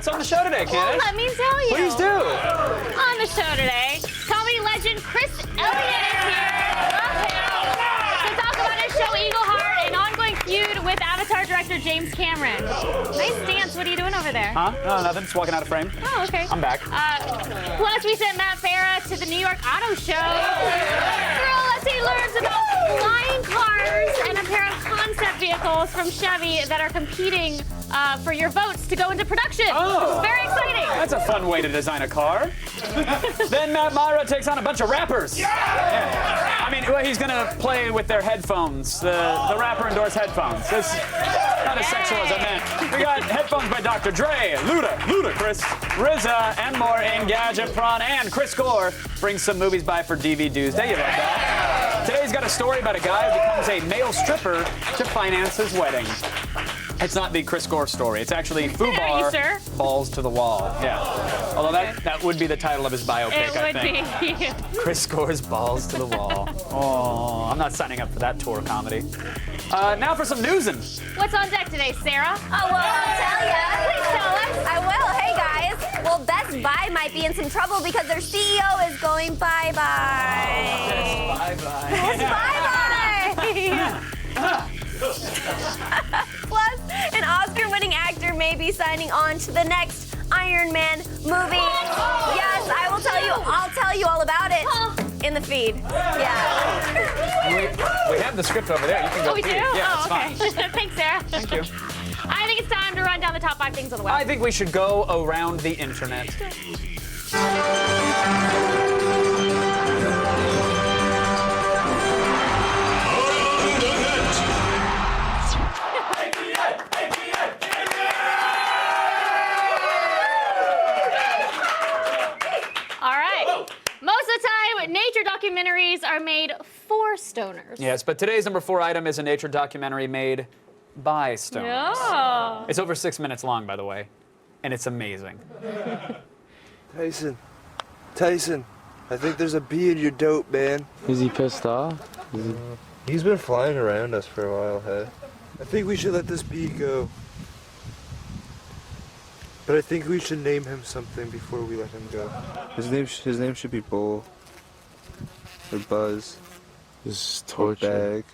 What's on the show today, Well, Candace? let me tell you. Please do. On the show today, comedy legend Chris Elliott is here. Love him. To talk about his show Eagle Heart, an ongoing feud with Avatar director James Cameron. Nice dance. What are you doing over there? Huh? No, nothing. Just walking out of frame. Oh, okay. I'm back. Plus, we sent Matt Farah to the New York Auto Show. Thrill as he learns about flying cars and a pair of concept vehicles from Chevy that are competing for your votes to go into production. Oh. It's very exciting. That's a fun way to design a car. Then Matt Myra takes on a bunch of rappers. Yeah. I mean, well, he's gonna play with their headphones. The rapper endorsed headphones. This not as sexual as I meant. We got headphones by Dr. Dre, Ludacris, RZA, and more in Gadget Prawn. And Chris Gore brings some movies by for DVD Tuesday. You love that. Today's got a story about a guy who becomes a male stripper to finance his wedding. It's not the Chris Gore story. It's actually FUBAR, sure? Balls to the Wall. Yeah. Although that would be the title of his biopic, I think. It would be. Chris Gore's Balls to the Wall. Oh, I'm not signing up for that tour comedy. Now for some newsin'. What's on deck today, Sarah? Oh, well, I'll tell ya. Please tell us. I will. Hey, guys. Well, Best Buy might be in some trouble because their CEO is going bye-bye. Bye-bye. Bye-bye. Plus, an Oscar-winning actor may be signing on to the next Iron Man movie. Yes, I will tell you. I'll tell you all about it in the feed. Yeah. We have the script over there. You can go Oh, we do? feed it. Yeah, oh, it's okay. fine. Thanks, Sarah. Thank you. I think it's time to run down the top 5 things on the web. I think we should go around the internet. All right. Most of the time, nature documentaries are made for stoners. Yes, but today's number 4 item is a nature documentary made by stoners. Oh. It's over 6 minutes long, by the way, and it's amazing. Tyson, I think there's a bee in your dope, man. Is he pissed off? He's been flying around us for a while, hey? I think we should let this bee go. But I think we should name him something before we let him go. His name should be Bull. Or Buzz. This is Or torture. Bag.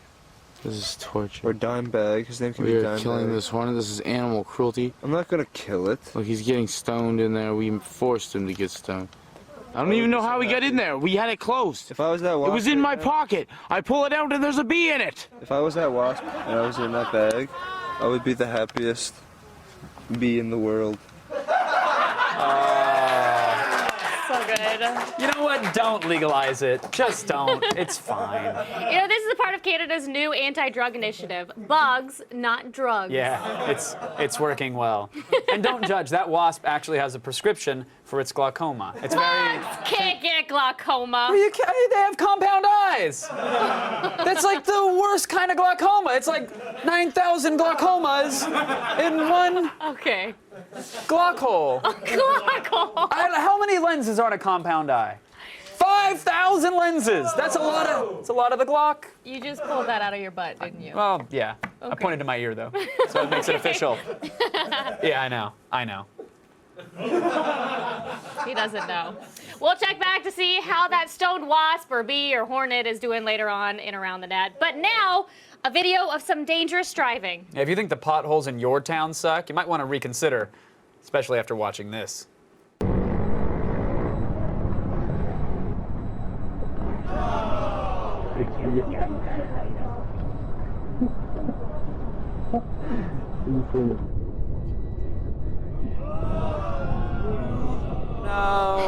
This is torture. Or Dime Bag. His name can We be are Dime killing Bag. this one. This is animal cruelty. I'm not gonna kill it. Look, he's getting stoned in there. We forced him to get stoned. I don't even know how he got in there. We had it closed. If I was that It wasp, was in my right now- pocket. I pull it out and there's a bee in it. If I was that wasp and I was in that bag, I would be the happiest bee in the world. So good. You know what? Don't legalize it. Just don't. It's fine. You know, this is a part of Canada's new anti-drug initiative. Bugs, not drugs. Yeah, it's working well. And don't judge. That wasp actually has a prescription for its glaucoma. It's very. Bugs can't get glaucoma. They have compound eyes. That's like the worst kind of glaucoma. It's like 9,000 glaucomas in one Okay. glauc hole. Glaucoma. How many lenses are on a compound eye? 5,000 lenses. That's a lot of. It's a lot of the glauc. You just pulled that out of your butt, didn't you? Well, yeah. I pointed to my ear though, so it makes it official. Yeah, I know. I know. He doesn't know. We'll check back to see how that stoned wasp or bee or hornet is doing later on in Around the Net. But now, a video of some dangerous driving. Yeah, if you think the potholes in your town suck, you might want to reconsider, especially after watching this. No.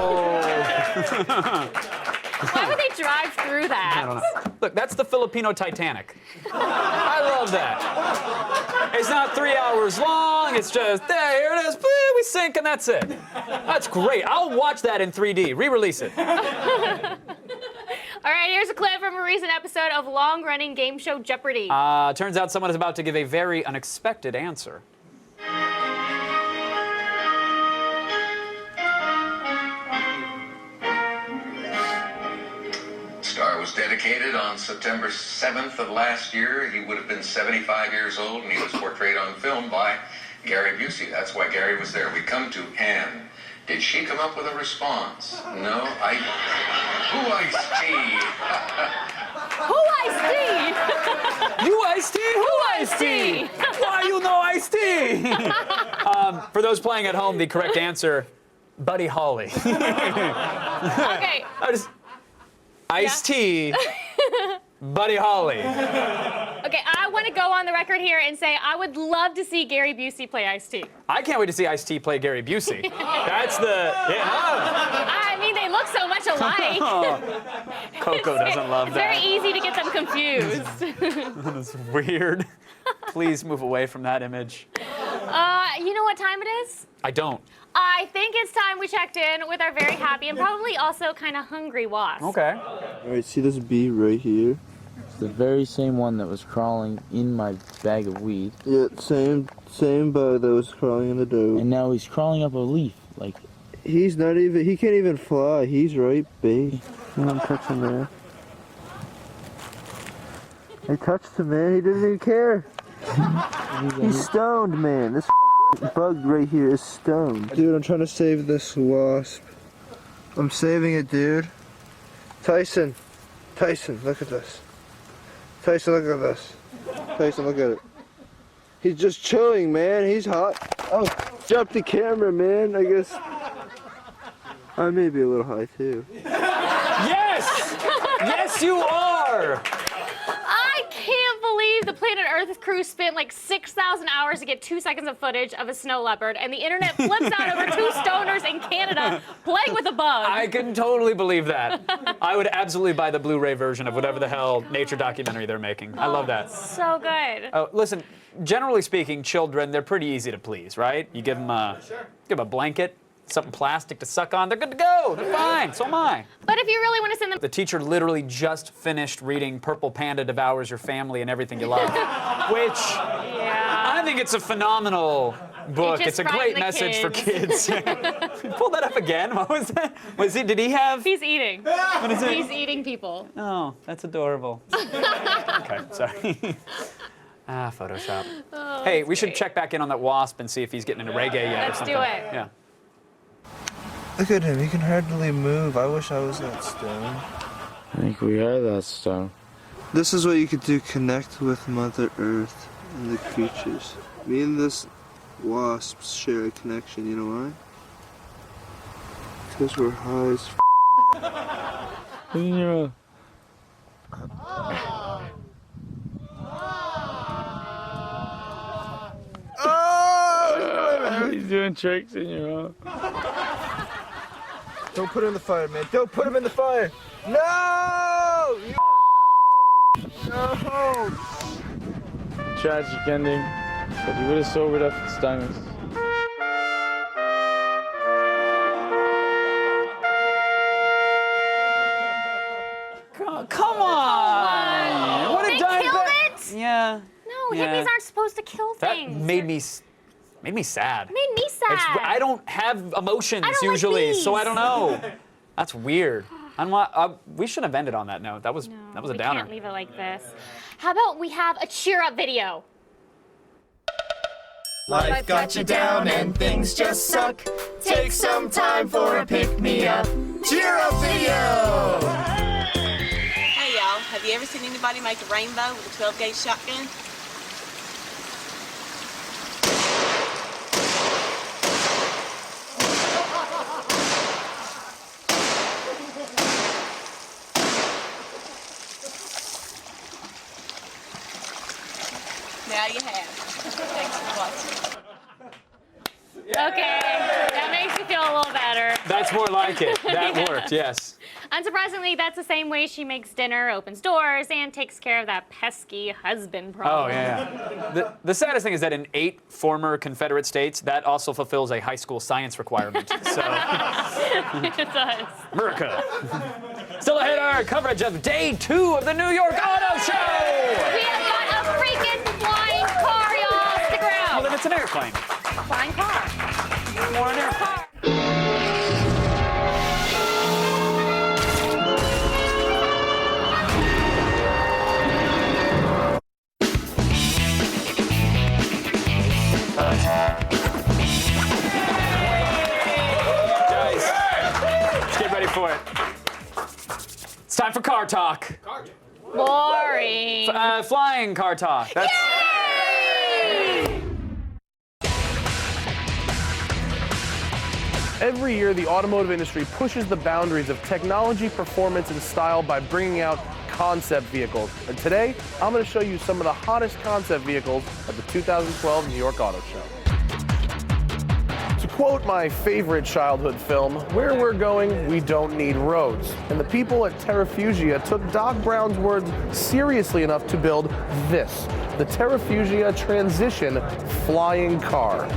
Why would they drive through that? I don't know. Look, that's the Filipino Titanic. I love that. It's not 3 hours long. It's just, there, here it is. We sink and that's it. That's great. I'll watch that in 3D. Re-release it. All right, here's a clip from a recent episode of long-running game show Jeopardy! Turns out someone is about to give a very unexpected answer. Star was dedicated on September 7th of last year. He would have been 75 years old, and he was portrayed on film by Gary Busey. That's why Gary was there. We come to Anne. Did she come up with a response? No, who Ice-T? Who Ice-T? You Ice-T? Who Ice-T? Why you know Ice-T? For those playing at home, the correct answer, Buddy Holly. Okay. Ice-T, Buddy Holly. Okay, I want to go on the record here and say I would love to see Gary Busey play Ice-T. I can't wait to see Ice-T play Gary Busey. That's the... I mean, they look so much alike. Coco doesn't love It's that. very easy to get them confused. It's weird. Please move away from that image. You know what time it is? I don't. I think it's time we checked in with our very happy and probably also kind of hungry wasp. Okay. Alright, see this bee right here? It's the very same one that was crawling in my bag of weed. Yeah, same bug that was crawling in the dough. And now he's crawling up a leaf. Like, He can't even fly. He's right, bee. I'm touching there. I touched him, man. He didn't even care. He's stoned, man. This bug right here is stoned. Dude, I'm trying to save this wasp. I'm saving it, dude. Tyson, look at this. Tyson, look at this. Tyson, look at it. He's just chilling, man. He's hot. Oh, drop the camera, man. I guess I may be a little high, too. Yes! Yes, you are! I can't believe the Planet Earth crew spent like 6,000 hours to get 2 seconds of footage of a snow leopard, and the internet flips out over two stoners in Canada playing with a bug. I can totally believe that. I would absolutely buy the Blu-ray version of whatever the hell nature documentary they're making. I love that. So good. Oh, listen, generally speaking, children, they're pretty easy to please, right? You give them a blanket, something plastic to suck on, they're good to go. They're fine. So am I. But if you really want to send them, The teacher literally just finished reading Purple Panda Devours Your Family and Everything You Love, which I think it's a phenomenal book. just It's a frightened great the message for kids. kids. Pull that up again. What was that? Did he have? he's eating. What is it? He's eating people. Oh, that's adorable. Okay, sorry. Photoshop. Hey, we should check back in on that wasp and see if he's getting into reggae yet Let's or do something. it. Yeah. Look at him. He can hardly move. I wish I was that stone. I think we are that stone. This is what you could do, connect with Mother Earth and the creatures. Me and this wasp share a connection, you know why? Because we're high as Look in your He's doing tricks in your Don't put him in the fire, man. Don't put him in the fire. No! No! tragic ending. But he would have sobered up and stung us. Come on! What a They dime killed bag. it? Yeah. No, Yeah. hippies aren't supposed to kill That things. made me sad. Made me sad. I don't have emotions I don't like usually, so I bees. don't know. That's weird. We should have ended on that note. That was a we downer. can't leave it like this. How about we have a cheer up video? Life got you down and things just suck. Take some time for a pick-me-up. Cheer up video! Hey y'all, have you ever seen anybody make a rainbow with a 12-gauge shotgun? Now you have. Thanks for watching. Okay, that makes me feel a little better. That's more like it. That worked, yes. Unsurprisingly, that's the same way she makes dinner, opens doors, and takes care of that pesky husband problem. Oh, yeah. The saddest thing is that in 8 former Confederate states, that also fulfills a high school science requirement. So, It does. America. Still ahead, our coverage of day 2 of the New York Auto Show. We have got a freaking flying car, y'all. Stick Well, around. then it's an airplane. Flying car. Or an airplane. Guys, let's get ready for it. It's time for car talk. Boring. Flying car talk. That's Every year, the automotive industry pushes the boundaries of technology, performance, and style by bringing out concept vehicles. And today, I'm going to show you some of the hottest concept vehicles at the 2012 New York Auto Show. To quote my favorite childhood film, where we're going, we don't need roads. And the people at Terrafugia took Doc Brown's words seriously enough to build this, the Terrafugia Transition Flying Car.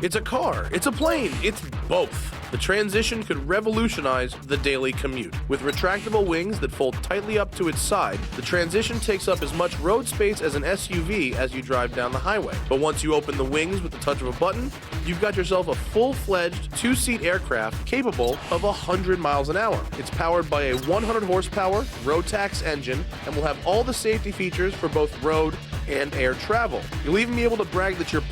It's a car, it's a plane, it's both. The Transition could revolutionize the daily commute. With retractable wings that fold tightly up to its side, the Transition takes up as much road space as an SUV as you drive down the highway. But once you open the wings with the touch of a button, you've got yourself a full-fledged two-seat aircraft capable of 100 miles an hour. It's powered by a 100 horsepower Rotax engine and will have all the safety features for both road and air travel. You'll even be able to brag that your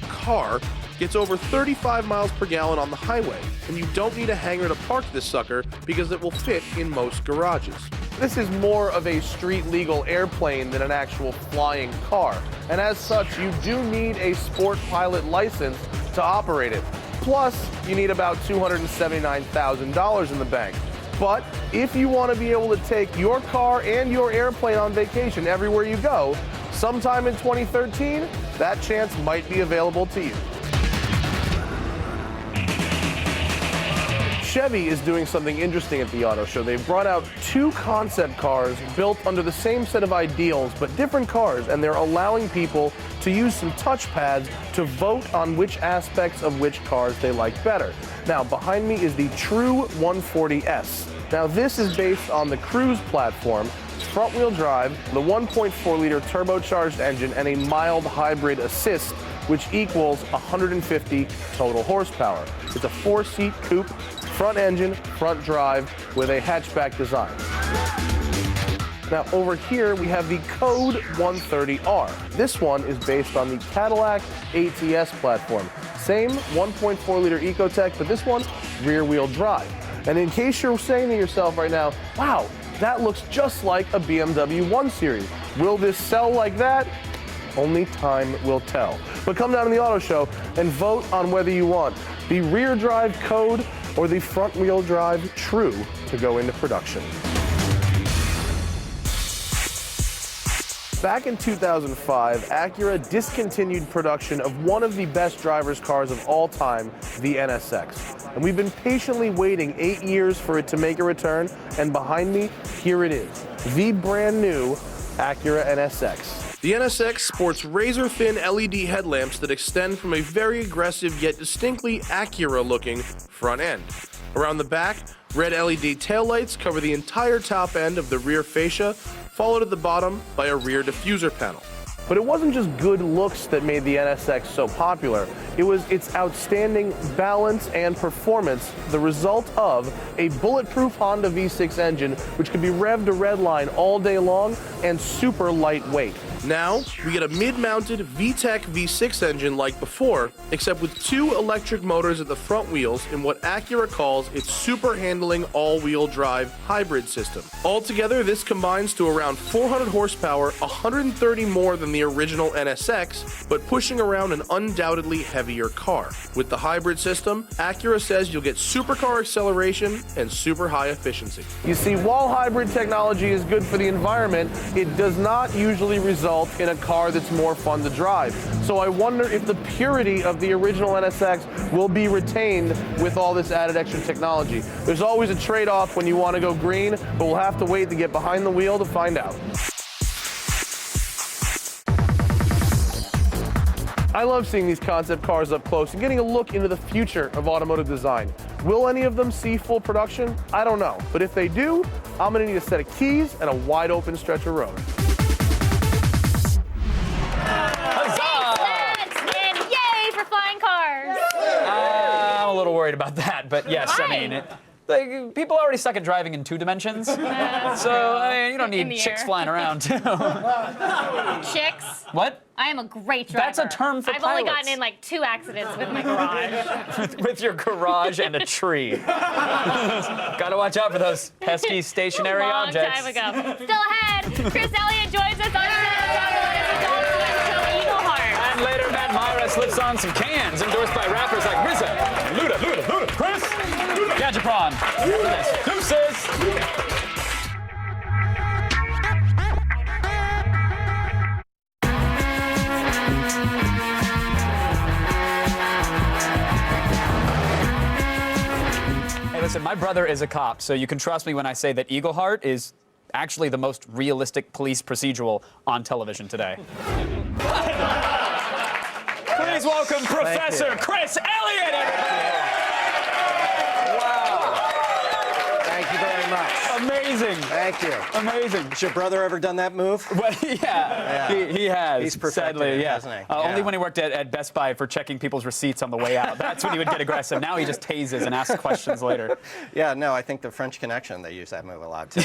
car gets over 35 miles per gallon on the highway, and you don't need a hangar to park this sucker because it will fit in most garages. This is more of a street-legal airplane than an actual flying car, and as such, you do need a sport pilot license to operate it. Plus, you need about $279,000 in the bank. But if you want to be able to take your car and your airplane on vacation everywhere you go, sometime in 2013, that chance might be available to you. Chevy is doing something interesting at the auto show. They've brought out two concept cars built under the same set of ideals, but different cars, and they're allowing people to use some touchpads to vote on which aspects of which cars they like better. Now, behind me is the True 140S. Now, this is based on the Cruise platform, front-wheel drive, the 1.4-liter turbocharged engine, and a mild hybrid assist, which equals 150 total horsepower. It's a 4-seat coupe, front engine, front drive, with a hatchback design. Now, over here, we have the Code 130R. This one is based on the Cadillac ATS platform. Same 1.4-liter Ecotec, but this one, rear-wheel drive. And in case you're saying to yourself right now, wow, that looks just like a BMW 1 Series. Will this sell like that? Only time will tell. But come down to the auto show and vote on whether you want the rear drive Code or the front wheel drive True to go into production. Back in 2005, Acura discontinued production of one of the best driver's cars of all time, the NSX. And we've been patiently waiting 8 years for it to make a return, and behind me, here it is, the brand new Acura NSX. The NSX sports razor-thin LED headlamps that extend from a very aggressive yet distinctly Acura-looking front end. Around the back, red LED taillights cover the entire top end of the rear fascia, followed at the bottom by a rear diffuser panel. But it wasn't just good looks that made the NSX so popular. It was its outstanding balance and performance, the result of a bulletproof Honda V6 engine, which could be revved to redline all day long and super lightweight. Now, we get a mid-mounted VTEC V6 engine like before, except with two electric motors at the front wheels in what Acura calls its super handling all-wheel drive hybrid system. Altogether, this combines to around 400 horsepower, 130 more than the original NSX, but pushing around an undoubtedly heavier car. With the hybrid system, Acura says you'll get supercar acceleration and super high efficiency. You see, while hybrid technology is good for the environment, it does not usually result in a car that's more fun to drive. So I wonder if the purity of the original NSX will be retained with all this added extra technology. There's always a trade-off when you want to go green, but we'll have to wait to get behind the wheel to find out. I love seeing these concept cars up close and getting a look into the future of automotive design. Will any of them see full production? I don't know. But if they do, I'm going to need a set of keys and a wide open stretch of road. Yay for flying cars! I'm a little worried about that, but yes, I mean, like, people already suck at driving in 2 dimensions. So, I mean, you don't In need the chicks air. flying around, too. Chicks. What? I am a great driver. That's a term for I've only pilots. gotten in like 2 accidents with my garage. With your garage and a tree. Gotta watch out for those pesky stationary Long objects. time ago. Still ahead, Chris Elliott joins us on the Adult Swim show Eagle Heart. And later, Matt Myra slips on some cans endorsed by rappers like RZA, Luda, Chris, Gadgetron. Deuces. Hey, listen, my brother is a cop, so you can trust me when I say that Eagle Heart is actually the most realistic police procedural on television today. Please welcome Professor Chris Elliott, everybody. Wow. Thank you very much. Amazing. Thank you. Amazing. Has your brother ever done that move? Well, yeah. He has. He's perfected sadly, it, yeah. hasn't he? Only Yeah. when he worked at Best Buy for checking people's receipts on the way out. That's when he would get aggressive. Now he just tases and asks questions later. Yeah, no, I think the French Connection, they use that move a lot, too.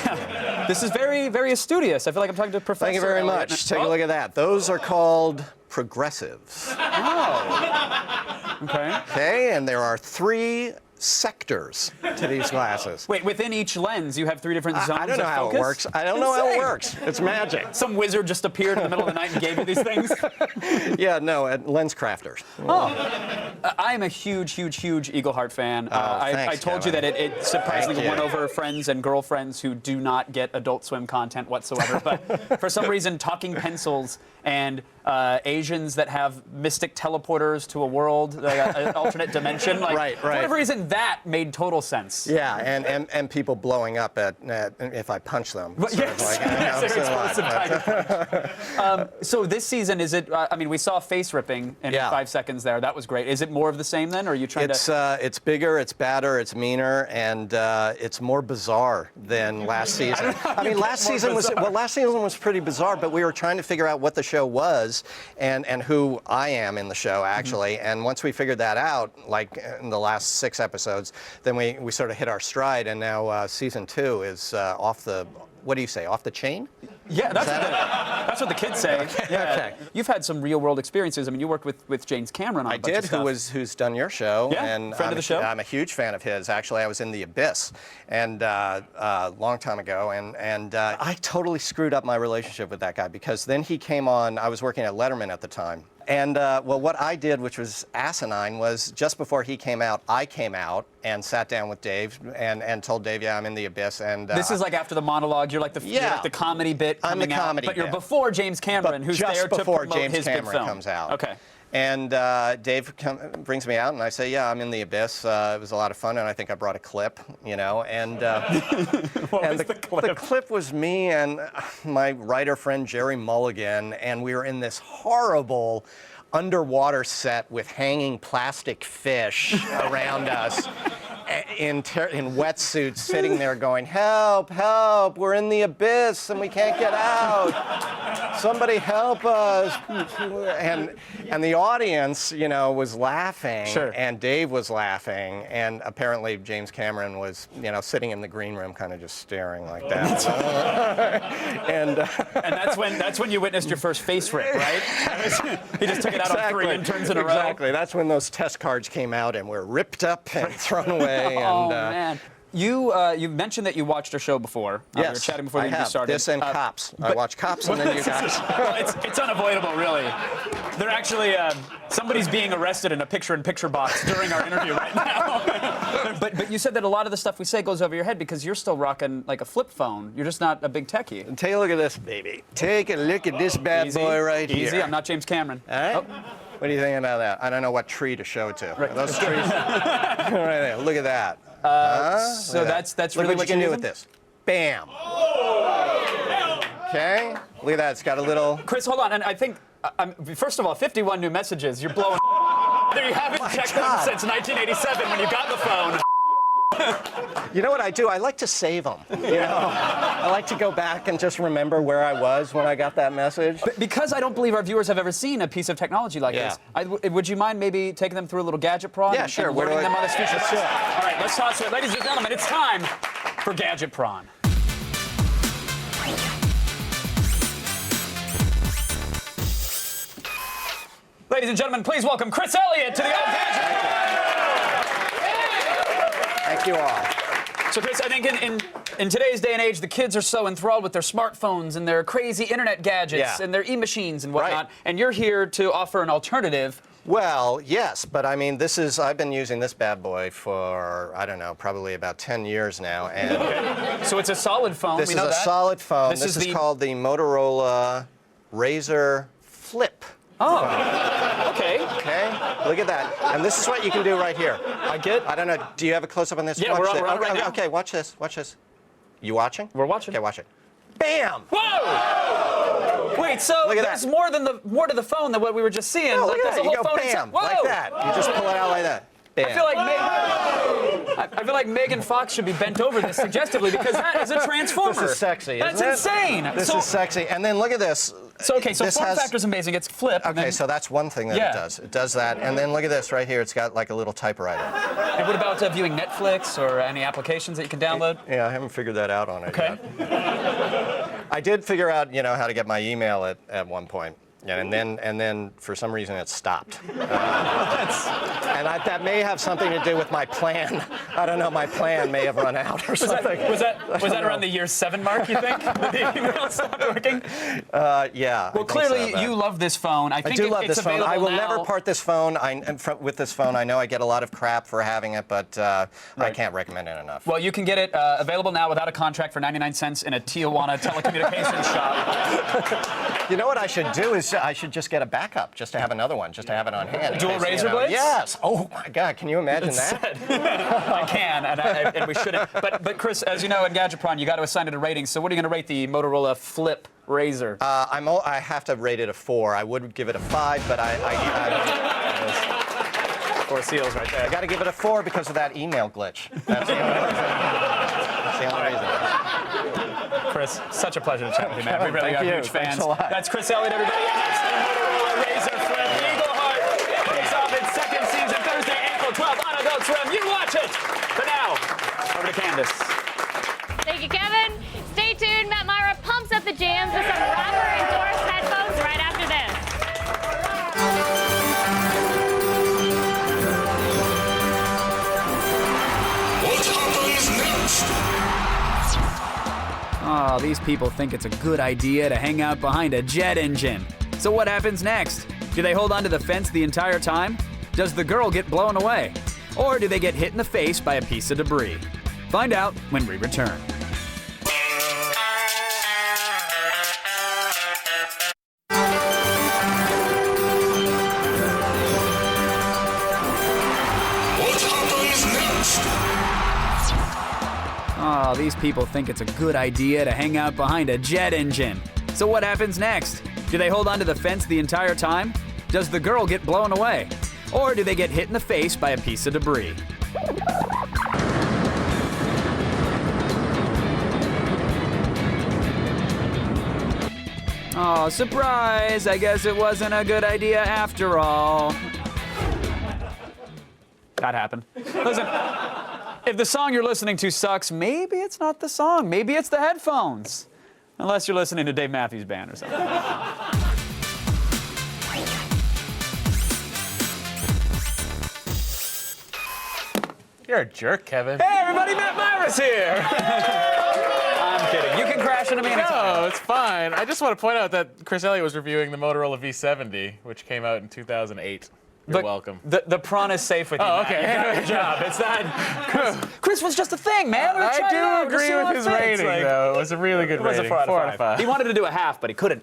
This is very, very studious. I feel like I'm talking to Professor Thank you very Elliott. much. Take a look at that. Those are called progressives. Oh. Okay. Okay, and there are 3 sectors to these glasses. Wait, within each lens, you have 3 different zones I don't know of how focus? it works. I don't know how it Insane. works. It's magic. Some wizard just appeared in the middle of the night and gave you these things? Yeah, no, lens crafters. I'm a huge Eagle Heart fan. Thanks, I told you that Kevin. it surprisingly Thank won you. over friends and girlfriends who do not get Adult Swim content whatsoever. But for some reason, talking pencils and Asians that have mystic teleporters to a world, an alternate dimension, like, Right, for right. whatever reason, that made total sense. Yeah, and people blowing up at if I punch them. But Sort yes, of like, you know, yes, so explosive what? tiger punch. So this season, is it? I mean, we saw face ripping in Yeah. 5 seconds there. That was great. Is it more of the same then, or are you trying to? It's bigger, it's badder, it's meaner, and it's more bizarre than last season. I mean, last season was pretty bizarre, but we were trying to figure out what the show was and who I am in the show actually. And once we figured that out, like in the last 6 episodes, then we sort of hit our stride, and now season 2 is off the. What do you say? Off the chain? Yeah, that's what the kids say. Yeah. Okay. You've had some real world experiences. I mean, you worked with James Cameron on a bunch I of did, stuff. who's done your show. Yeah, and friend of the show. I'm a huge fan of his. Actually, I was in The Abyss, and a long time ago, and I totally screwed up my relationship with that guy because then he came on. I was working at Letterman at the time. And well, what I did, which was asinine, was just before he came out, I came out and sat down with Dave and told Dave, yeah, I'm in The Abyss. And This is like after the monologue. You're like you're like the comedy bit I'm the coming comedy out, but you're bit. before James Cameron, who's just there to before promote James his Cameron big film. comes out. Okay. And Dave brings me out, and I say, yeah, I'm in The Abyss. It was a lot of fun, and I think I brought a clip, you know. And, and the clip was me and my writer friend Jerry Mulligan, and we were in this horrible underwater set with hanging plastic fish around us in wetsuits, sitting there going, help, help, we're in the abyss and we can't get out. Somebody help us. And the audience, you know, was laughing, Sure. and Dave was laughing, and apparently James Cameron was, you know, sitting in the green room kind of just staring like that. And that's when you witnessed your first face rip, right? He just took it out on 3 interns in a row. Exactly. That's when those test cards came out and were ripped up and thrown away. Oh, And, man. You mentioned that you watched our show before. We were yes, chatting before the I interview have. started. This and Cops. I watch Cops and then you guys. Well, it's unavoidable, really. They're actually somebody's being arrested in a picture-in-picture box during our interview right now. But you said that a lot of the stuff we say goes over your head because you're still rocking like a flip phone. You're just not a big techie. Take a look at this, baby. Take a look at this bad Easy, boy right here. Easy. I'm not James Cameron. All right. Oh. What do you think about that? I don't know what tree to show it to. Right. Those trees. Right there. Look at that. So Look at that's Look really what you can do with this. Bam. Okay. Look at that. It's got a little. Chris, hold on. And I think, first of all, 51 new messages. You're blowing. You haven't checked them God. since 1987 when you got the phone. You know what I do? I like to save them. You know, I like to go back and just remember where I was when I got that message. Because I don't believe our viewers have ever seen a piece of technology like this, would you mind maybe taking them through a little gadget prawn? Yeah, sure. And learning them on this feature? Let's do it. All right, let's toss it. Ladies and gentlemen, it's time for Gadget Prawn. Ladies and gentlemen, please welcome Chris Elliott to the Old Gadget Prawn. Thank you all. So, Chris, I think in today's day and age, the kids are so enthralled with their smartphones and their crazy internet gadgets and their e-machines and whatnot, and you're here to offer an alternative. Well, yes, but I mean, I've been using this bad boy for, I don't know, probably about 10 years now. And So it's a solid phone. This we is know a that. solid phone. This This is is called the Motorola Razr Flip. Oh, okay. Okay, look at that. And this is what you can do right here. I don't know, do you have a close-up on this? Yeah, Watch we're on this. it right now. Okay, watch this, watch this. You watching? We're watching. Okay, watch it. Bam! Whoa! Wait, so Look at there's that. more to the phone than what we were just seeing. Oh, Like, look at there's that. a You whole go phone bam, inside. Whoa! like that. You just pull it out like that. Bam. I feel like Megan Fox should be bent over this suggestively because that is a transformer. This is sexy, That's isn't it? insane. This is sexy. And then look at this. So This form has- factor's amazing. It's flip. and Okay, then- so that's one thing that Yeah. it does. It does that. And then look at this right here. It's got like a little typewriter. And what about viewing Netflix or any applications that you can download? Yeah, I haven't figured that out on it Okay. yet. I did figure out, how to get my email at one point. Yeah, and then for some reason it stopped. That may have something to do with my plan. I don't know, my plan may have run out or something. Was that around the year 7 mark, you think? That the email stopped working? Yeah. Well, clearly you love this phone. I think do love it's this phone. I available will now. never part this phone. With this phone, I know I get a lot of crap for having it, but I can't recommend it enough. Well, you can get it available now without a contract for 99 cents in a Tijuana telecommunications shop. You know what I should do is I should just get a backup, just to have another one, just to have it on hand. Dual razor blades? Yes. Oh my God, can you imagine that? I can, and we shouldn't. But Chris, as you know, in Gadgetron, you got to assign it a rating. So what are you going to rate the Motorola Flip Razr? I have to rate it a 4. I would give it a 5, but I 4 seals right there. I got to give it a 4 because of that email glitch. That's the only reason. That's the only reason. Chris, such a pleasure to chat with you, man. We really Thank are you. huge fans. Thanks a lot. That's Chris Elliott, everybody. And that's the Motorola Razr Flip Eagle Heart. Kicks off its second season Thursday, April 12th on Adult Swim. You watch it. But now, over to Candace. Thank you, Kevin. Stay tuned. Matt Myra pumps up the jams with some rapper-endorsed headphones right after this. What happens next? Oh, these people think it's a good idea to hang out behind a jet engine. So what happens next? Do they hold onto the fence the entire time? Does the girl get blown away? Or do they get hit in the face by a piece of debris? Find out when we return. What happens next? Oh, these people think it's a good idea to hang out behind a jet engine. So what happens next? Do they hold onto the fence the entire time? Does the girl get blown away? Or do they get hit in the face by a piece of debris? Oh, surprise! I guess it wasn't a good idea after all. That happened. Listen, if the song you're listening to sucks, maybe it's not the song. Maybe it's the headphones. Unless you're listening to Dave Matthews Band or something. You're a jerk, Kevin. Hey, everybody, Matt Myra's here. I'm kidding. You can crash into me anytime. No, it's fine. I just want to point out that Chris Elliott was reviewing the Motorola V70, which came out in 2008. You're welcome. The prawn is safe with you. Oh, Matt. okay. You got your job. It's not. Chris was just a thing, man. I do agree with his rating, though. It was a really good It was rating. a 4 out of 5. He wanted to do a half, but he couldn't.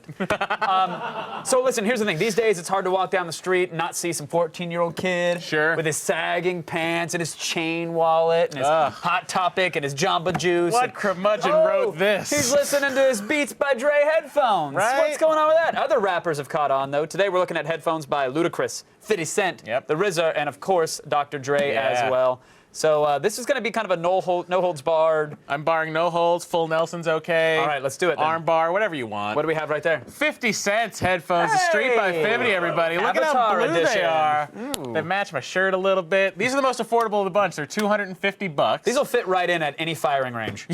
So listen, here's the thing. These days, it's hard to walk down the street and not see some 14-year-old kid with his sagging pants and his chain wallet and his Hot Topic and his Jamba Juice. What curmudgeon wrote this? He's listening to his Beats by Dre headphones. Right? What's going on with that? Other rappers have caught on, though. Today, we're looking at headphones by Ludacris, 50 Cent, the RZA, and of course, Dr. Dre as well. So this is going to be kind of a no holds barred. I'm barring no holds. Full Nelson's okay. All right, let's do it then. Arm bar, whatever you want. What do we have right there? 50 cents headphones, the Street by 50, everybody. Look at how Avatar blue edition. they are. They match my shirt a little bit. These are the most affordable of the bunch. They're $250. These will fit right in at any firing range.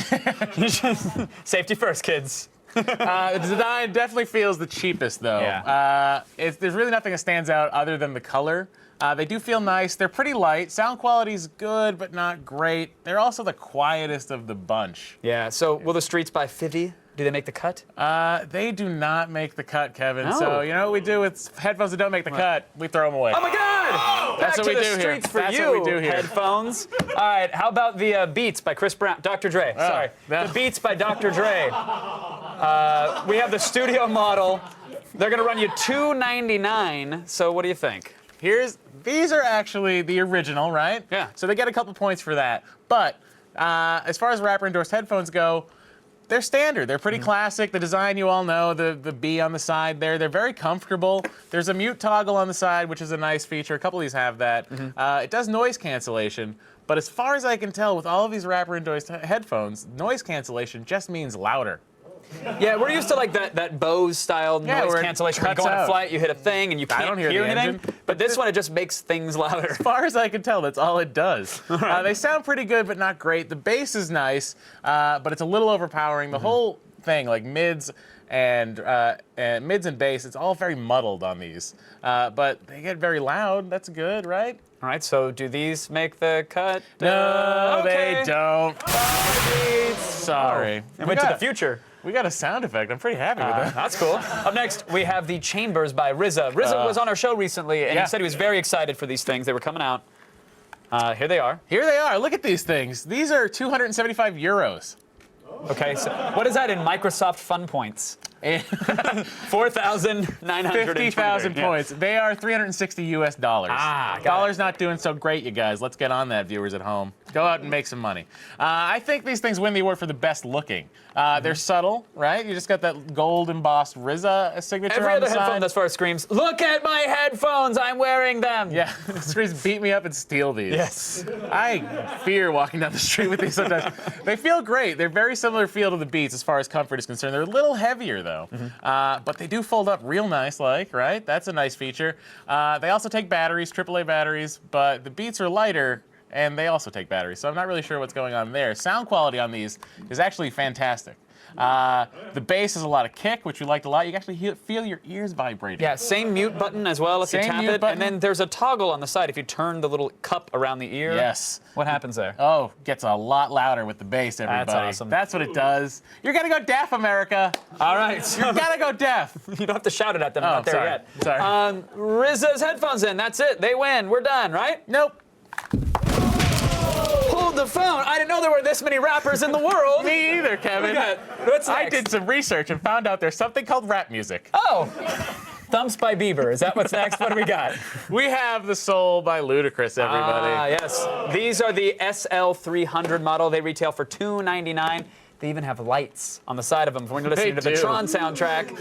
Safety first, kids. The design definitely feels the cheapest, though. Yeah. There's really nothing that stands out other than the color. They do feel nice. They're pretty light. Sound quality's good, but not great. They're also the quietest of the bunch. Yeah, so will the Streets by 50, do they make the cut? They do not make the cut, Kevin. No. So you know what we do with headphones that don't make the cut? We throw them away. Oh my God! That's Back what to we the do here. Streets for That's you, what we do here. headphones. All right, how about the Beats by Chris Brown? Dr. Dre, sorry. no. The Beats by Dr. Dre. We have the studio model. They're gonna run you $299, so what do you think? These are actually the original, right? Yeah. So they get a couple points for that. But as far as rapper-endorsed headphones go, they're standard. They're pretty classic. The design you all know, the B on the side there. They're very comfortable. There's a mute toggle on the side, which is a nice feature. A couple of these have that. It does noise cancellation. But as far as I can tell, with all of these rapper-endorsed headphones, noise cancellation just means louder. Yeah, we're used to like that Bose style noise where it cancellation. When you cuts go on a out. flight, you hit a thing and you can't don't hear the anything. engine. But this one, it just makes things louder. As far as I can tell, that's all it does. They sound pretty good, but not great. The bass is nice, but it's a little overpowering. The whole thing, like mids and bass, it's all very muddled on these. But they get very loud. That's good, right? All right, so do these make the cut? No, Okay. they don't. Sorry. I went to the future. We got a sound effect. I'm pretty happy with that. That's cool. Up next, we have the Chambers by RZA. RZA was on our show recently, and Yeah. he said he was very excited for these things. They were coming out. Here they are. Here they are. Look at these things. These are 275 euros. Okay, so what is that in Microsoft Fun Points? 4,900. 50,000 points. They are 360 US dollars. Got Dollar's not doing so great, you guys. Let's get on that, viewers at home. Go out and make some money. I think these things win the award for the best looking. They're subtle, right? You just got that gold embossed RZA signature Every on other the headphone side. thus far screams, "Look at my headphones! I'm wearing them." Yeah, screams beat me up and steal these. Yes. I fear walking down the street with these sometimes. They feel great. They're very similar feel to the Beats as far as comfort is concerned. They're a little heavier though, but they do fold up real nice, right? That's a nice feature. They also take batteries, AAA batteries, but the Beats are lighter and they also take batteries, so I'm not really sure what's going on there. Sound quality on these is actually fantastic. The bass has a lot of kick, which we liked a lot. You can actually feel your ears vibrating. Yeah, same mute button as well if you Same tap mute it. button. And then there's a toggle on the side if you turn the little cup around the ear. Yes. What happens there? Oh, gets a lot louder with the bass, everybody. awesome. That's what it does. You're gonna go deaf, America. All right. You gotta go deaf. You don't have to shout it at them. I'm Oh, not there sorry. yet. Sorry. RZA's headphones in. That's it. They win. We're done, right? Nope. Hold the phone. I didn't know there were this many rappers in the world. Me either, Kevin. What's next? I did some research and found out there's something called rap music. Oh. Thumps by Bieber. Is that what's next? What do we got? We have The Soul by Ludacris, everybody. Yes. These are the SL300 model. They retail for $299. They even have lights on the side of them when you're listening to the do. Tron soundtrack.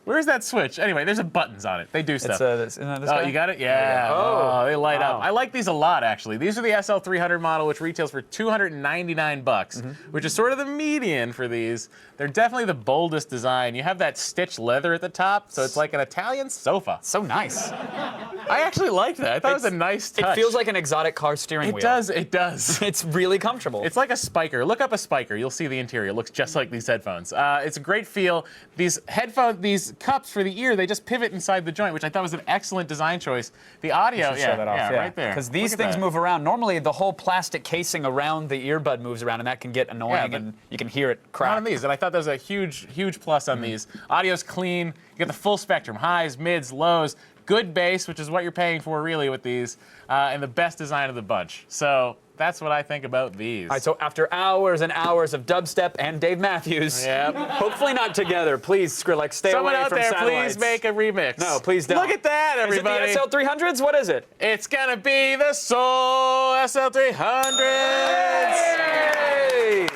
Where's that switch? Anyway, there's buttons on it. They do stuff. Isn't that this Oh, guy? you got it? Yeah. Oh. They light Wow. up. I like these a lot, actually. These are the SL300 model, which retails for $299, which is sort of the median for these. They're definitely the boldest design. You have that stitched leather at the top, so it's like an Italian sofa. So nice. I actually liked that. I thought it was a nice touch. It feels like an exotic car steering wheel. It does. It does. It's really comfortable. It's like a spiker. Look up a spiker. You'll see the interior. It looks just like these headphones. It's a great feel. These cups for the ear, they just pivot inside the joint, which I thought was an excellent design choice. The audio, right there. Because these Look at things that. move around. Normally, the whole plastic casing around the earbud moves around, and that can get annoying, but and you can hear it Not crack. on these, and I thought that was a huge, huge plus on these. Audio's clean. You get the full spectrum, highs, mids, lows, good bass, which is what you're paying for really with these, and the best design of the bunch. So that's what I think about these. All right, so after hours and hours of dubstep and Dave Matthews, Yep. hopefully not together, please, Skrillex, stay Someone away out from there, satellites. please make a remix. No, please don't. Look at that, everybody. Is it the SL300s? What is it? It's gonna be the Soul SL300s. Hey!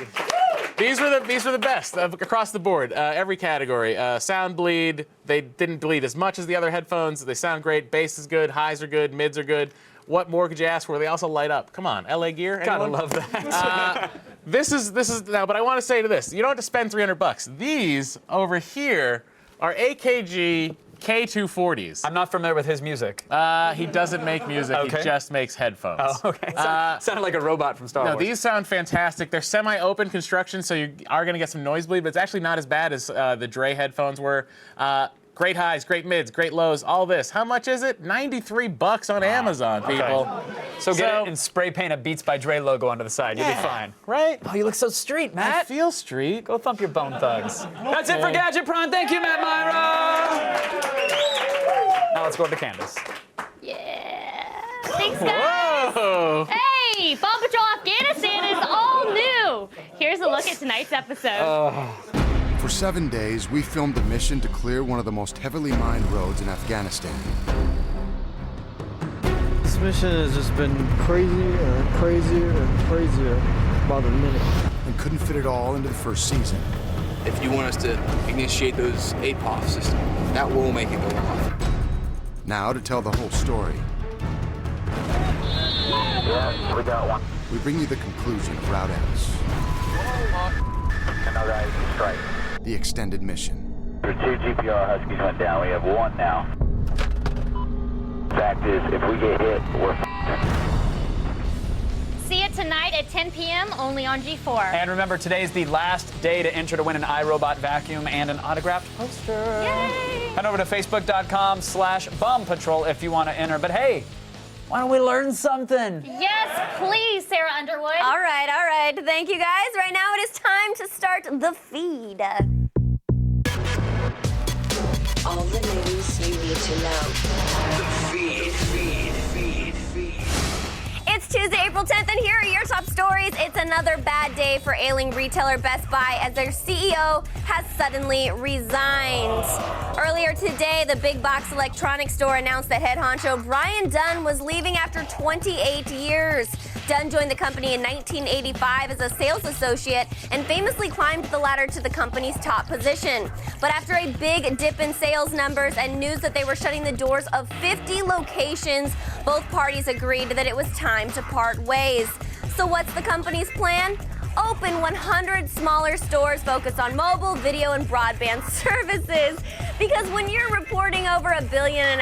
These were the best across the board, every category. Sound bleed, they didn't bleed as much as the other headphones. They sound great. Bass is good, highs are good, mids are good. what more could you ask for? They also light up. Come on, LA Gear. Gotta Anyone? love that. This is now, but I want to say to this: you don't have to spend $300. These over here are AKG K240s. I'm not familiar with his music. He doesn't make music. Okay. He just makes headphones. Oh, okay. Sounded like a robot from Star No, Wars. these sound fantastic. They're semi-open construction, so you are going to get some noise bleed, but it's actually not as bad as the Dre headphones were. Great highs, great mids, great lows, all this. How much is it? $93 on Amazon, people. So get it and spray paint a Beats by Dre logo onto the side. You'll be fine. Right? Oh, you look so street, I Matt. feel street. Go thump your Bone Thugs. That's it for Gadget Prawn. Thank you, Matt Myra. Now let's go over to Candace. Yeah. Thanks, guys. Whoa! Hey, Bomb Patrol Afghanistan is all new. Here's a look at tonight's episode. For 7 days, we filmed a mission to clear one of the most heavily mined roads in Afghanistan. This mission has just been crazier and crazier and crazier by the minute. And couldn't fit it all into the first season. If you want us to initiate those APOF system, that will make it go off. Now to tell the whole story. Yeah, we got one. We bring you the conclusion of Route X. Another IC strike. The extended mission. Your 2 GPR Huskies went down. We have 1 now. Fact is, if we get hit, we're f***ed. See it tonight at 10 p.m. only on G4. And remember, today is the last day to enter to win an iRobot vacuum and an autographed poster. Yay! Head over to facebook.com/Bomb Patrol if you want to enter. But hey, why don't we learn something? Yes, please, Sarah Underwood. All right, all right. Thank you, guys. Right now it is time to start the feed. All the news you need to know. The feed. It's Tuesday, April 10th, and here are your top stories. It's another bad day for ailing retailer Best Buy as their CEO has suddenly resigned. Earlier today, the big box electronics store announced that head honcho Brian Dunn was leaving after 28 years. Dunn joined the company in 1985 as a sales associate and famously climbed the ladder to the company's top position. But after a big dip in sales numbers and news that they were shutting the doors of 50 locations, both parties agreed that it was time to part ways. So what's the company's plan? Open 100 smaller stores focused on mobile, video, and broadband services. Because when you're reporting over $1.5 billion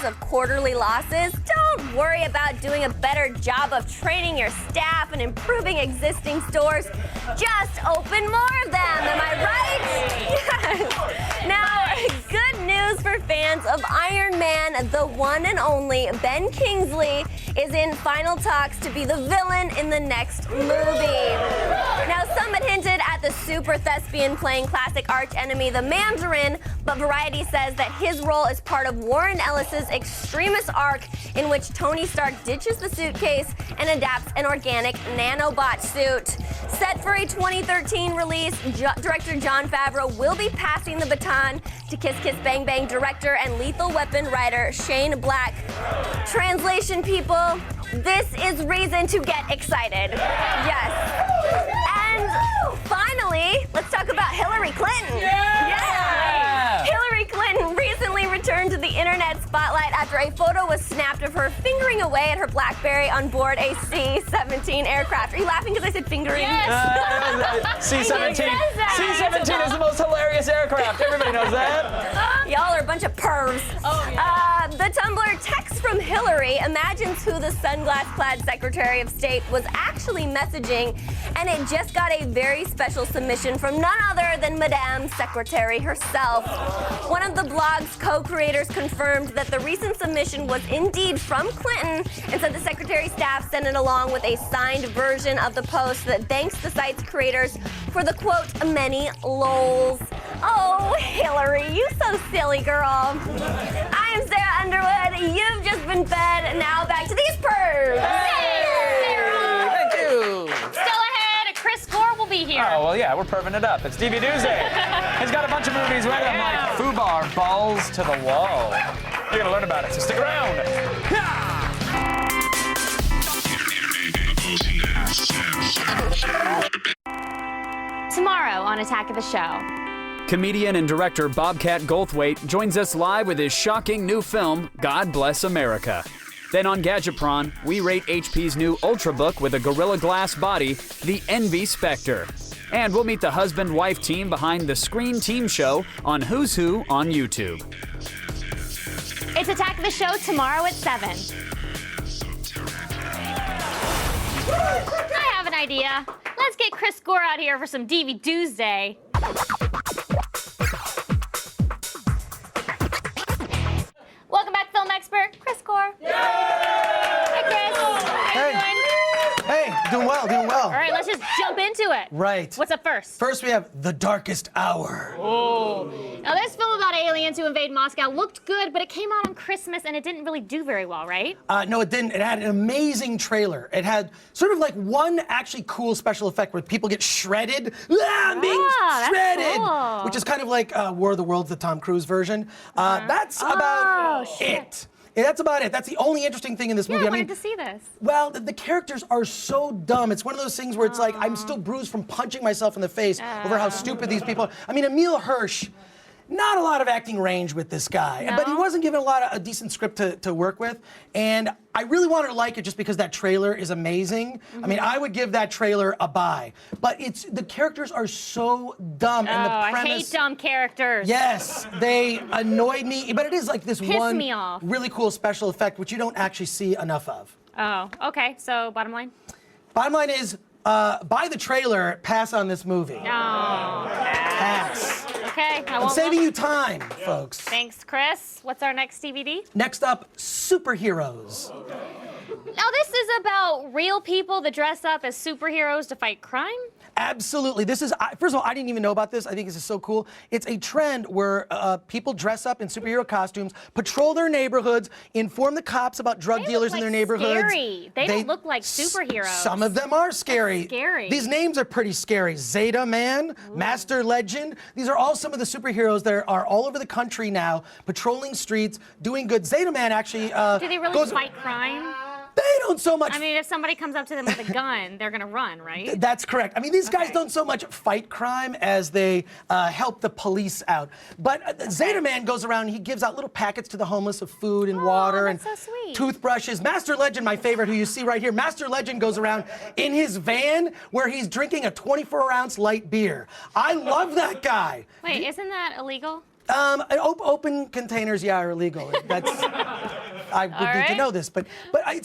of quarterly losses, don't worry about doing a better job of training your staff and improving existing stores. Just open more of them. Am I right? Yes. Now, good news for fans of Iron Man, the one and only Ben Kingsley is in final talks to be the villain in the next movie. Now, some had hinted at the super thespian playing classic arch enemy, the Mandarin, but Variety says that his role is part of Warren Ellis's Extremis arc, in which Tony Stark ditches the suitcase and adapts an organic nanobot suit. Set for a 2013 release, director Jon Favreau will be passing the baton to Kiss Kiss Bang Bang director and Lethal Weapon writer Shane Black. Translation, people, this is reason to get excited. Yes. And finally, let's talk about Hillary Clinton. Yeah. Hillary Clinton recently returned to the internet spotlight after a photo was snapped of her fingering away at her BlackBerry on board a C-17 aircraft. Are you laughing because I said fingering? Yes. C-17. C-17 is the most hilarious aircraft. Everybody knows that. Y'all are a bunch of pervs. Oh, yeah. The Tumblr text from Hillary imagines who the sunglass-clad Secretary of State was actually messaging, and it just got a very special submission from none other than Madame Secretary herself. One of the blog's co-creators confirmed that the recent submission was indeed from Clinton and said the Secretary's staff sent it along with a signed version of the post that thanks the site's creators for the, quote, many lols. Oh, Hillary, you so silly, girl. I am Sarah Underwood. You've just been fed. Now back to these pervs. Sarah. Thank you. Still ahead, Chris Gore will be here. Oh, well, yeah, we're perving it up. It's DV Doozy. He's got a bunch of movies with him, like FUBAR, Balls to the Wall. You're going to learn about it, so stick around. Tomorrow on Attack of the Show. Comedian and director Bobcat Goldthwait joins us live with his shocking new film, God Bless America. Then on Gadgetron, we rate HP's new Ultrabook with a Gorilla Glass body, the Envy Spectre. And we'll meet the husband-wife team behind the Screen Team Show on Who's Who on YouTube. It's Attack of the Show tomorrow at 7. I have an idea. Let's get Chris Gore out here for some DV Tuesday. Welcome back, film expert Chris Gore. Hi, Chris. How you doing? Hey, doing well, doing well. All right, let's just jump into it. Right. What's up first? First, we have The Darkest Hour. Oh. Now, this film about aliens who invade Moscow looked good, but it came out on Christmas and it didn't really do very well, right? No, it didn't. It had an amazing trailer. It had sort of like one actually cool special effect where people get shredded. Being shredded! Cool. Which is kind of like War of the Worlds, the Tom Cruise version. That's about it. Yeah, that's about it. That's the only interesting thing in this movie. Yeah, I wanted to see this. Well, the characters are so dumb. It's one of those things where it's like I'm still bruised from punching myself in the face over how stupid these people are. I mean, Emil Hirsch, not a lot of acting range with this guy, but he wasn't given a decent script to work with. And I really wanted to like it just because that trailer is amazing. I mean, I would give that trailer a buy. But the characters are so dumb, and the premise. I hate dumb characters. Yes, they annoyed me. But it is like this Piss one me off. really cool special effect, which you don't actually see enough of. Oh, okay. So, bottom line? Bottom line is, buy the trailer, pass on this movie. No. Pass. Okay, I I'm won't. saving you time, folks. Thanks, Chris. What's our next DVD? Next up, Superheroes. Now, this is about real people that dress up as superheroes to fight crime? Absolutely. This is, first of all, I didn't even know about this. I think this is so cool. It's a trend where people dress up in superhero costumes, patrol their neighborhoods, inform the cops about drug dealers in their neighborhoods. Scary. They don't look like superheroes. Some of them are scary. That's scary. These names are pretty scary. Zeta Man, Master Legend. These are all some of the superheroes that are all over the country now, patrolling streets, doing good. Zeta Man actually Do they really fight crime? They don't so much. I mean, if somebody comes up to them with a gun, they're gonna run, right? That's correct. I mean, these guys don't so much fight crime as they help the police out. But Zeta Man goes around and he gives out little packets to the homeless of food and water and toothbrushes. Master Legend, my favorite, who you see right here, Master Legend goes around in his van where he's drinking a 24-ounce light beer. I love that guy. Wait, isn't that illegal? Open containers, are illegal. That's I would need to know this, but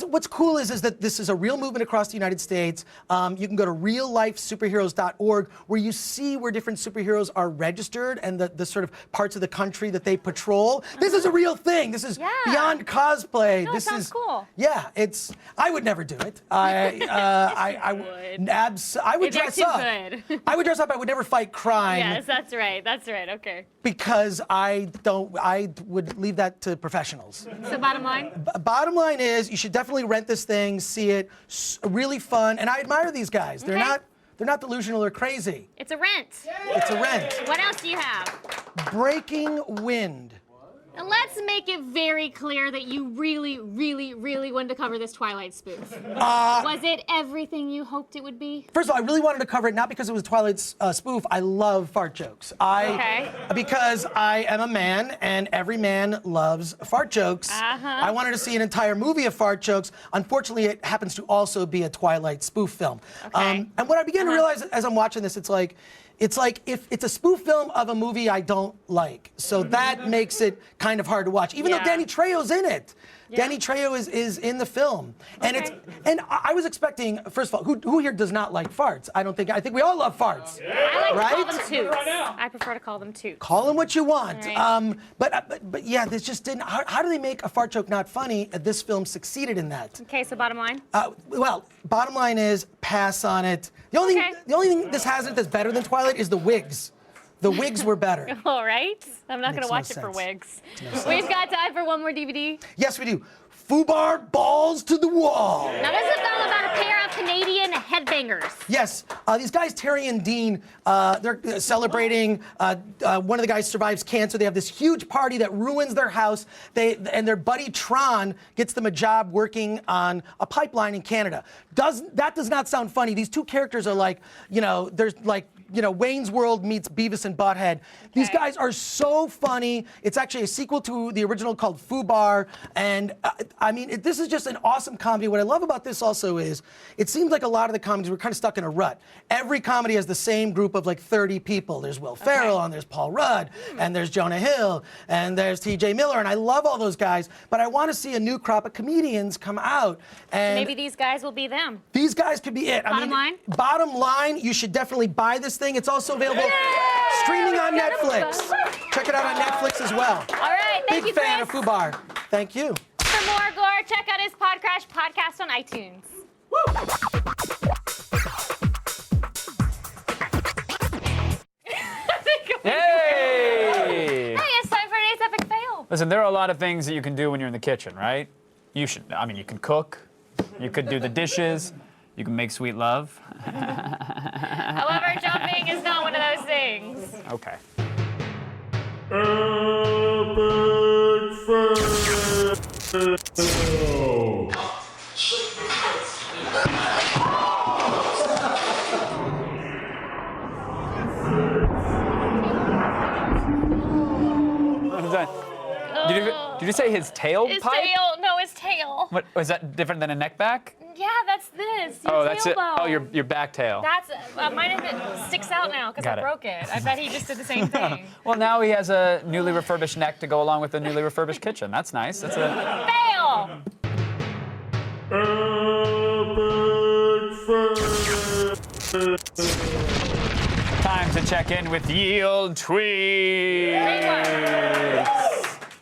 what's cool is that this is a real movement across the United States. You can go to reallifesuperheroes.org where you see where different superheroes are registered and the sort of parts of the country that they patrol. This is a real thing. This is beyond cosplay. No, this sounds is cool. Yeah, I would never do it. I would dress up. I would dress up. I would never fight crime. Yes, that's right. That's right. Okay. Because I would leave that to professionals. So bottom line? Bottom line is you should definitely rent this thing, see it. Really fun, and I admire these guys. They're not delusional or crazy. It's a rent. It's a rent. What else do you have? Breaking Wind. And let's make it very clear that you really, really, really wanted to cover this Twilight spoof. Was it everything you hoped it would be? First of all, I really wanted to cover it, not because it was Twilight's spoof. I love fart jokes. Because I am a man, and every man loves fart jokes. I wanted to see an entire movie of fart jokes. Unfortunately, it happens to also be a Twilight spoof film. And what I began to realize as I'm watching this, it's like if it's a spoof film of a movie I don't like. So that makes it kind of hard to watch, even though Danny Trejo's in it. Danny Trejo is in the film, and I was expecting. First of all, who here does not like farts? I think we all love farts. I like to call them right? toots. I prefer to call them toots. Call them what you want. Right. But yeah, this just didn't. How do they make a fart joke not funny? This film succeeded in that. Okay, so bottom line. Well, bottom line is pass on it. The only thing this has in it that's better than Twilight is the wigs. The wigs were better. All right. I'm not going Makes to watch no it for sense. wigs. No sense. We've got time for one more DVD. Yes, we do. Foobar Balls to the Wall. Now, this is all about a pair of Canadian headbangers. Yes, these guys, Terry and Dean, they're celebrating. One of the guys survives cancer. They have this huge party that ruins their house. And their buddy Tron gets them a job working on a pipeline in Canada. That does not sound funny. These two characters are like, there's like Wayne's World meets Beavis and Butthead. These guys are so funny. It's actually a sequel to the original called Fubar. And this is just an awesome comedy. What I love about this also is it seems like a lot of the comedies were kind of stuck in a rut. Every comedy has the same group of like 30 people. There's Will Ferrell, and there's Paul Rudd, and there's Jonah Hill, and there's TJ Miller, and I love all those guys, but I want to see a new crop of comedians come out. And Maybe these guys will be them. these guys could be it. Bottom line, you should definitely buy this thing. It's also available streaming on Netflix. Check it out on Netflix as well. All right, thank you, Big fan Chris. of Fubar. Thank you. For more Gore, check out his Podcrash podcast on iTunes. Hey! Hey, it's time for today's epic fail. Listen, there are a lot of things that you can do when you're in the kitchen, right? You can cook, you could do the dishes, you can make sweet love. However, jumping is not one of those things. Okay. Did you say his tail His pipe? tail. No, his tail. What, was that different than a neck back? Yeah, that's this. Your Oh, that's it. tailbone. Oh, your back tail. That's mine. It sticks out now because Got I it. broke it. I bet he just did the same thing. Well, now he has a newly refurbished neck to go along with the newly refurbished kitchen. That's nice. That's a Fail. time to check in with Yield Tweets.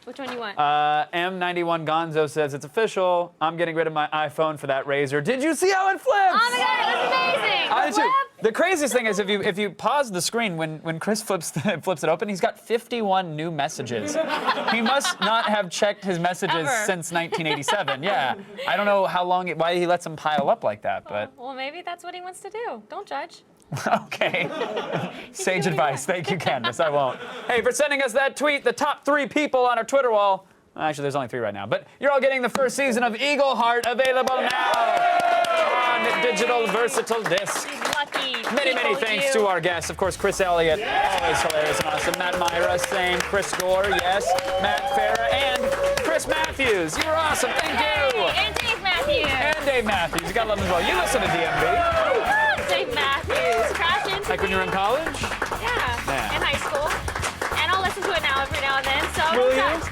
Which one you want? M91 Gonzo says it's official. I'm getting rid of my iPhone for that razor. Did you see how it flips? Oh my God, that's amazing. I The did too. flip? The craziest thing is if you pause the screen when Chris flips it open, he's got 51 new messages. He must not have checked his messages Ever. since 1987. Yeah, I don't know why he lets them pile up like that, but Well, maybe that's what he wants to do. Don't judge. okay. Sage advice. Thank you, Candace. I won't. Hey, for sending us that tweet, the top 3 people on our Twitter wall. Actually, there's only 3 right now, but you're all getting the first season of Eagle Heart available now on digital versatile disc. Lucky. Many thanks to our guests. Of course, Chris Elliott, always hilarious and awesome. Matt Myra, same. Chris Gore, yes. Matt Farah, and Chris Matthews. You were awesome. Thank you. And Dave Matthews. And Dave Matthews. You gotta love him as well. You listen to DMV. Dave Matthews. Crashing. Like when you were in college? Yeah. Man. In high school. And I'll listen to it now every now and then. So Will don't you? judge.